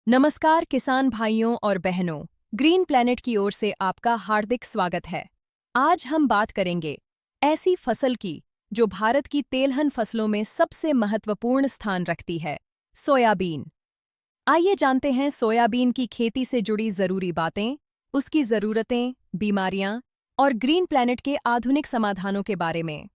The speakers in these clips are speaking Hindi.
नमस्कार किसान भाइयों और बहनों, ग्रीन प्लैनेट की ओर से आपका हार्दिक स्वागत है। आज हम बात करेंगे ऐसी फसल की जो भारत की तेलहन फसलों में सबसे महत्वपूर्ण स्थान रखती है, सोयाबीन। आइए जानते हैं सोयाबीन की खेती से जुड़ी जरूरी बातें, उसकी जरूरतें, बीमारियां और ग्रीन प्लैनेट के आधुनिक समाधानों के बारे में।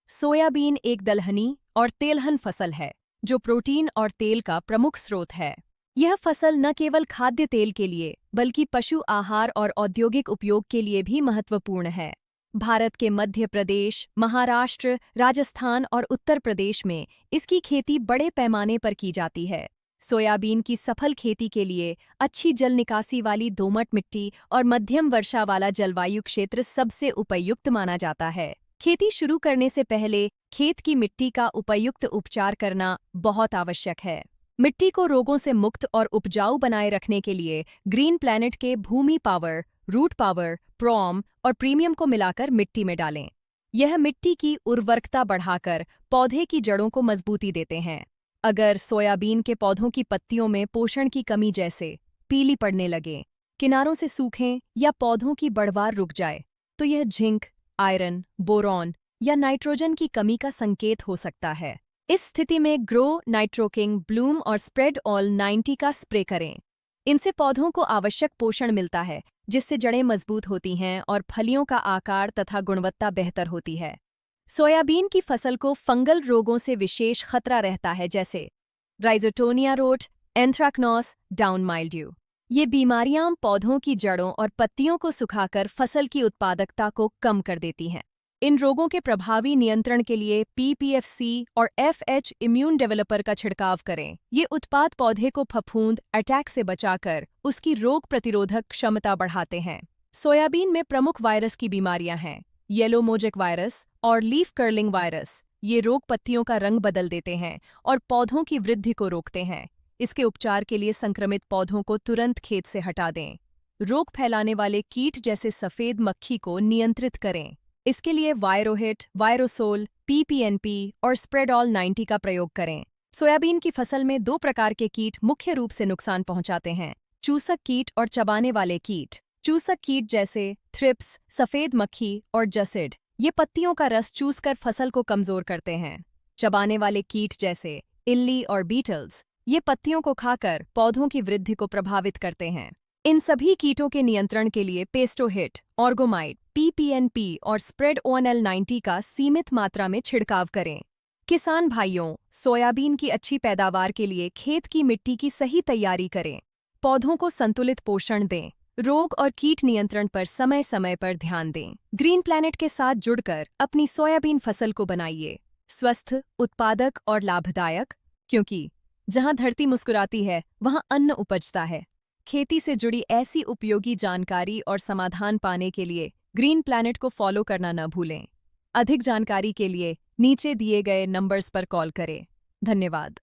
सोयाबीन एक दलहनी और तेलहन फसल है जो प्रोटीन और तेल का प्रमुख स्रोत है। यह फसल न केवल खाद्य तेल के लिए बल्कि पशु आहार और औद्योगिक उपयोग के लिए भी महत्वपूर्ण है। भारत के मध्य प्रदेश, महाराष्ट्र, राजस्थान और उत्तर प्रदेश में इसकी खेती बड़े पैमाने पर की जाती है। सोयाबीन की सफल खेती के लिए अच्छी जल निकासी वाली दोमट मिट्टी और मध्यम वर्षा वाला जलवायु क्षेत्र सबसे उपयुक्त माना जाता है। खेती शुरू करने से पहले खेत की मिट्टी का उपयुक्त उपचार करना बहुत आवश्यक है। मिट्टी को रोगों से मुक्त और उपजाऊ बनाए रखने के लिए ग्रीन प्लैनेट के भूमि पावर, रूट पावर, प्रॉम और प्रीमियम को मिलाकर मिट्टी में डालें। यह मिट्टी की उर्वरकता बढ़ाकर पौधे की जड़ों को मजबूती देते हैं। अगर सोयाबीन के पौधों की पत्तियों में पोषण की कमी जैसे पीली पड़ने लगे, किनारों से सूखें या पौधों की बढ़वार रुक जाए, तो यह जिंक, आयरन, बोरॉन या नाइट्रोजन की कमी का संकेत हो सकता है। इस स्थिति में ग्रो, नाइट्रोकिंग, ब्लूम और स्प्रेड ऑल 90 का स्प्रे करें। इनसे पौधों को आवश्यक पोषण मिलता है, जिससे जड़ें मजबूत होती हैं और फलियों का आकार तथा गुणवत्ता बेहतर होती है। सोयाबीन की फसल को फंगल रोगों से विशेष खतरा रहता है, जैसे राइजोटोनिया रोट, एंथ्रैक्नोस, डाउन माइल्ड्यू। ये बीमारियां पौधों की जड़ों और पत्तियों को सुखाकर फसल की उत्पादकता को कम कर देती हैं। इन रोगों के प्रभावी नियंत्रण के लिए PPFC और FH इम्यून डेवलपर का छिड़काव करें। ये उत्पाद पौधे को फफूंद, अटैक से बचाकर उसकी रोग प्रतिरोधक क्षमता बढ़ाते हैं। सोयाबीन में प्रमुख वायरस की बीमारियां हैं येलो मोजेक वायरस और लीफ कर्लिंग वायरस। ये रोग पत्तियों का रंग बदल देते हैं और पौधों की वृद्धि को रोकते हैं। इसके उपचार के लिए संक्रमित पौधों को तुरंत खेत से हटा दें। रोग फैलाने वाले कीट जैसे सफेद मक्खी को नियंत्रित करें। इसके लिए वायरोहिट, वायरोसोल, PPNP और स्प्रेडॉल 90 का प्रयोग करें। सोयाबीन की फसल में दो प्रकार के कीट मुख्य रूप से नुकसान पहुंचाते हैं, चूसक कीट और चबाने वाले कीट। चूसक कीट जैसे थ्रिप्स, सफेद मक्खी और जसिड, ये पत्तियों का रस चूसकर फसल को कमजोर करते हैं। चबाने वाले कीट जैसे इल्ली और बीटल्स, ये पत्तियों को खाकर पौधों की वृद्धि को प्रभावित करते हैं। इन सभी कीटों के नियंत्रण के लिए पेस्टोहिट, ऑर्गोमाइड, PPNP और स्प्रेड ONL 90 का सीमित मात्रा में छिड़काव करें। किसान भाइयों, सोयाबीन की अच्छी पैदावार के लिए खेत की मिट्टी की सही तैयारी करें, पौधों को संतुलित पोषण दें, रोग और कीट नियंत्रण पर समय समय पर ध्यान दें। ग्रीन प्लैनेट के साथ जुड़कर अपनी सोयाबीन फसल को बनाइए स्वस्थ, उत्पादक और लाभदायक, क्योंकि जहां धरती मुस्कुराती है वहां अन्न उपजता है। खेती से जुड़ी ऐसी उपयोगी जानकारी और समाधान पाने के लिए ग्रीन प्लैनेट को फॉलो करना न भूलें। अधिक जानकारी के लिए नीचे दिए गए नंबर्स पर कॉल करें। धन्यवाद।